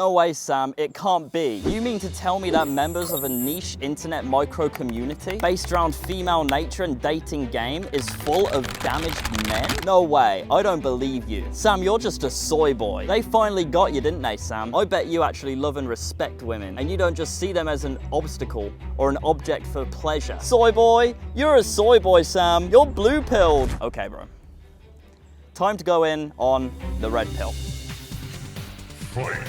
No way, Sam, it can't be. You mean to tell me that members of a niche internet micro-community based around female nature and dating game is full of damaged men? No way, I don't believe you. Sam, you're just a soy boy. They finally got you, didn't they, Sam? I bet you actually love and respect women, and you don't just see them as an obstacle or an object for pleasure. Soy boy, you're a soy boy, Sam. You're blue-pilled. Okay, bro. Time to go in on the red pill. Fight.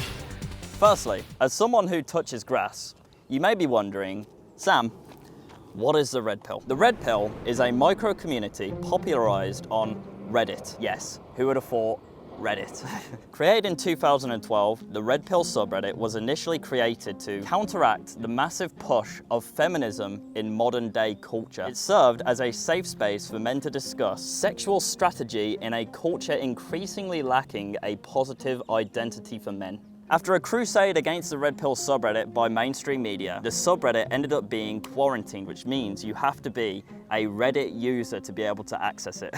Firstly, as someone who touches grass, you may be wondering, Sam, what is the red pill? The red pill is a micro community popularized on Reddit. Yes, who would have thought Reddit? Created in 2012, the Red Pill subreddit was initially created to counteract the massive push of feminism in modern day culture. It served as a safe space for men to discuss sexual strategy in a culture increasingly lacking a positive identity for men. After a crusade against the Red Pill subreddit by mainstream media, the subreddit ended up being quarantined, which means you have to be a Reddit user to be able to access it.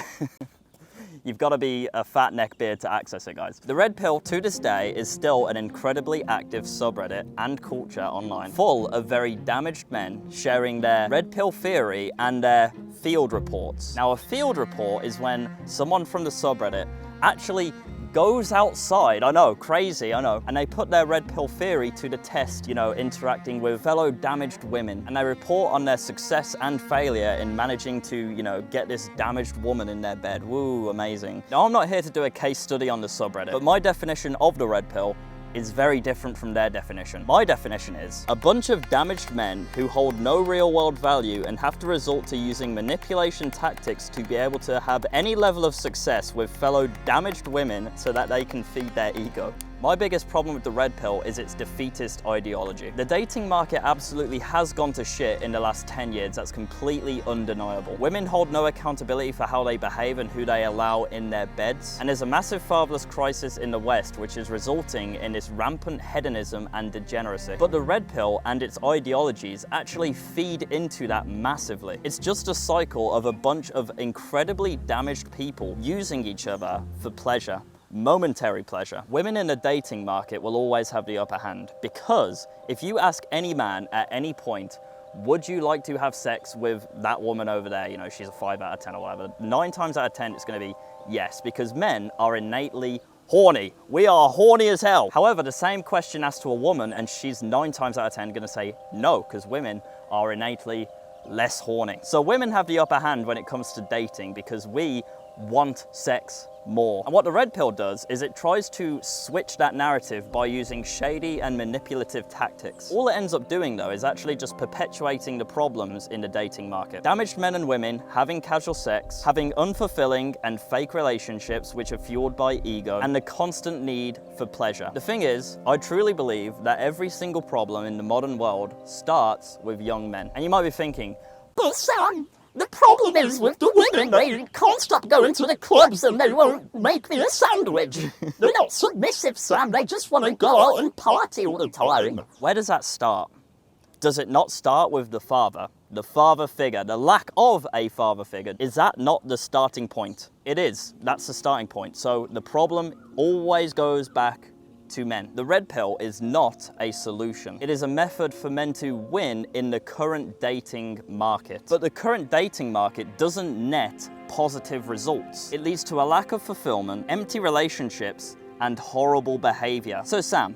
You've got to be a fat neckbeard to access it, guys. The Red Pill, to this day, is still an incredibly active subreddit and culture online, full of very damaged men sharing their Red Pill theory and their field reports. Now, a field report is when someone from the subreddit actually goes outside, I know, crazy, I know, and they put their red pill theory to the test, you know, interacting with fellow damaged women, and they report on their success and failure in managing to, you know, get this damaged woman in their bed. Woo, amazing. Now, I'm not here to do a case study on the subreddit, but my definition of the red pill is very different from their definition. My definition is a bunch of damaged men who hold no real world value and have to resort to using manipulation tactics to be able to have any level of success with fellow damaged women so that they can feed their ego. My biggest problem with the red pill is its defeatist ideology. The dating market absolutely has gone to shit in the last 10 years. That's completely undeniable. Women hold no accountability for how they behave and who they allow in their beds. And there's a massive fatherless crisis in the West, which is resulting in this rampant hedonism and degeneracy. But the red pill and its ideologies actually feed into that massively. It's just a cycle of a bunch of incredibly damaged people using each other for pleasure. Momentary pleasure. Women in the dating market will always have the upper hand, because if you ask any man at any point, would you like to have sex with that woman over there? You know, she's a 5 out of 10 or whatever. 9 times out of 10, it's going to be yes, because men are innately horny. We are horny as hell. However, the same question asked to a woman, and she's 9 times out of 10 going to say no, because women are innately less horny. So women have the upper hand when it comes to dating because we want sex more. And what the red pill does is it tries to switch that narrative by using shady and manipulative tactics. All it ends up doing, though, is actually just perpetuating the problems in the dating market. Damaged men and women having casual sex, having unfulfilling and fake relationships which are fueled by ego, and the constant need for pleasure. The thing is, I truly believe that every single problem in the modern world starts with young men. And you might be thinking, but Sam, the problem is with the women, they can't stop going to the clubs and they won't make me a sandwich. They're not submissive, Sam, they just want to go out and party all the time. where does that start? Does it not start with the father figure, the lack of a father figure? Is that not the starting point? It is, that's the starting point. So the problem always goes back to men. The red pill is not a solution. It is a method for men to win in the current dating market. But the current dating market doesn't net positive results. It leads to a lack of fulfillment, empty relationships, and horrible behavior. So Sam,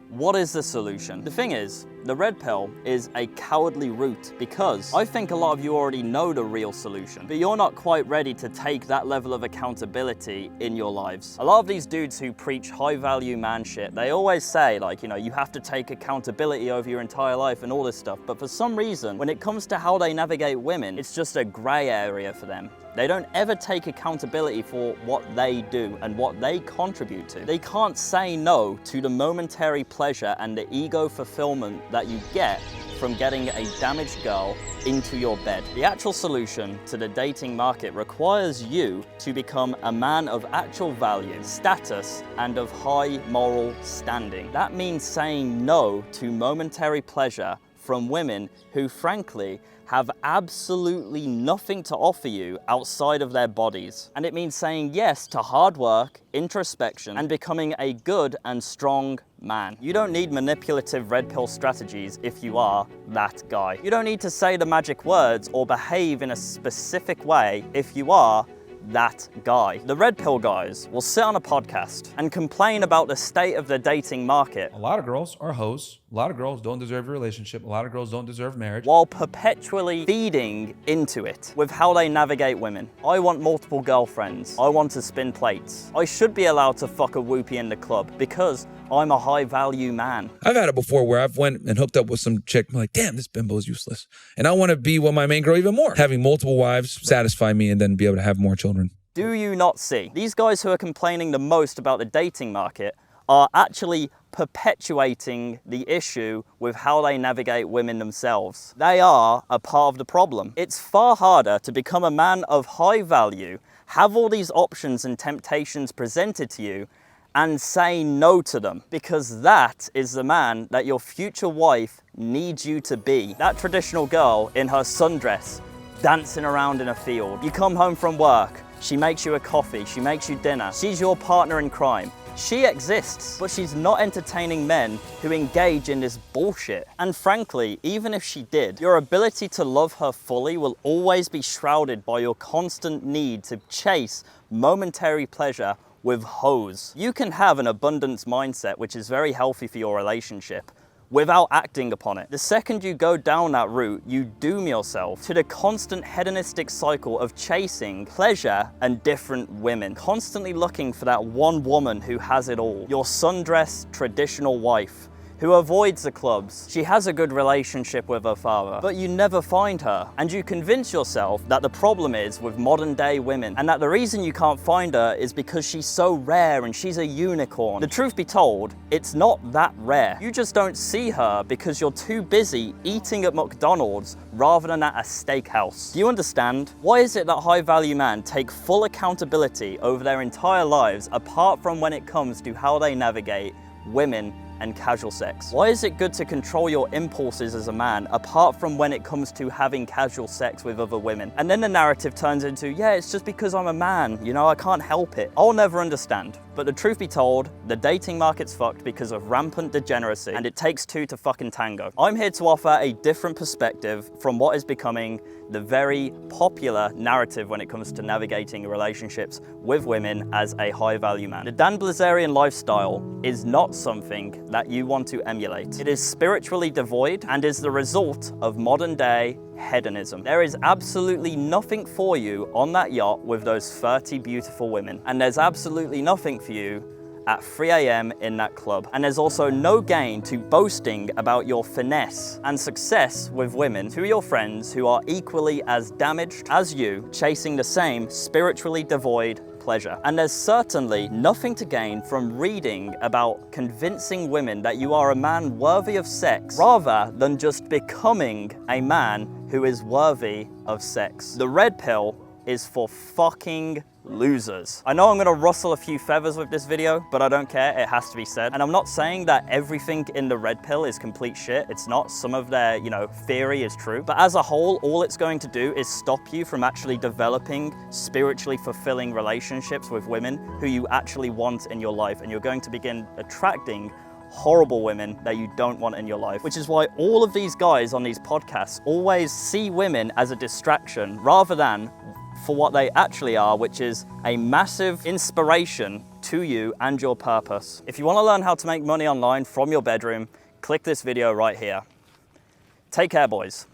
what is the solution? The thing is, the red pill is a cowardly route because I think a lot of you already know the real solution, but you're not quite ready to take that level of accountability in your lives. A lot of these dudes who preach high value man shit, they always say like, you know, you have to take accountability over your entire life and all this stuff. But for some reason, when it comes to how they navigate women, it's just a gray area for them. They don't ever take accountability for what they do and what they contribute to. They can't say no to the momentary pleasure and the ego fulfillment that you get from getting a damaged girl into your bed. The actual solution to the dating market requires you to become a man of actual value, status, and of high moral standing. That means saying no to momentary pleasure from women who, frankly, have absolutely nothing to offer you outside of their bodies. And it means saying yes to hard work, introspection, and becoming a good and strong man. You don't need manipulative red pill strategies if you are that guy. You don't need to say the magic words or behave in a specific way if you are that guy. The red pill guys will sit on a podcast and complain about the state of the dating market. A lot of girls are hoes. A lot of girls don't deserve a relationship. A lot of girls don't deserve marriage. While perpetually feeding into it with how they navigate women. I want multiple girlfriends. I want to spin plates. I should be allowed to fuck a whoopie in the club because I'm a high value man. I've had it before where I've went and hooked up with some chick. I'm like, damn, this bimbo is useless. And I want to be with my main girl even more. Having multiple wives satisfy me and then be able to have more children. Do you not see? These guys who are complaining the most about the dating market are actually perpetuating the issue with how they navigate women themselves. They are a part of the problem. It's far harder to become a man of high value, have all these options and temptations presented to you, and say no to them, because that is the man that your future wife needs you to be. That traditional girl in her sundress, dancing around in a field. You come home from work, she makes you a coffee, she makes you dinner. She's your partner in crime. She exists, but she's not entertaining men who engage in this bullshit. And frankly, even if she did, your ability to love her fully will always be shrouded by your constant need to chase momentary pleasure with hoes. You can have an abundance mindset, which is very healthy for your relationship, without acting upon it. The second you go down that route, you doom yourself to the constant hedonistic cycle of chasing pleasure and different women, constantly looking for that one woman who has it all. Your sundress traditional wife, who avoids the clubs. She has a good relationship with her father, but you never find her. And you convince yourself that the problem is with modern day women, and that the reason you can't find her is because she's so rare and she's a unicorn. The truth be told, it's not that rare. You just don't see her because you're too busy eating at McDonald's rather than at a steakhouse. Do you understand? Why is it that high value men take full accountability over their entire lives apart from when it comes to how they navigate women and casual sex? Why is it good to control your impulses as a man apart from when it comes to having casual sex with other women? And then the narrative turns into, yeah, it's just because I'm a man, you know, I can't help it. I'll never understand. But the truth be told, the dating market's fucked because of rampant degeneracy, and it takes two to fucking tango. I'm here to offer a different perspective from what is becoming the very popular narrative when it comes to navigating relationships with women as a high value man. The Dan Blazerian lifestyle is not something that you want to emulate. It is spiritually devoid and is the result of modern day hedonism. There is absolutely nothing for you on that yacht with those 30 beautiful women, and there's absolutely nothing for you at 3 a.m. in that club. And there's also no gain to boasting about your finesse and success with women to your friends who are equally as damaged as you, chasing the same spiritually devoid pleasure. And there's certainly nothing to gain from reading about convincing women that you are a man worthy of sex rather than just becoming a man who is worthy of sex. The red pill is for fucking losers. I know I'm gonna rustle a few feathers with this video, but I don't care, it has to be said. And I'm not saying that everything in the red pill is complete shit. It's not. Some of their, theory is true. But as a whole, all it's going to do is stop you from actually developing spiritually fulfilling relationships with women who you actually want in your life. And you're going to begin attracting horrible women that you don't want in your life, which is why all of these guys on these podcasts always see women as a distraction rather than for what they actually are, which is a massive inspiration to you and your purpose. If you want to learn how to make money online from your bedroom, click this video right here. Take care, boys.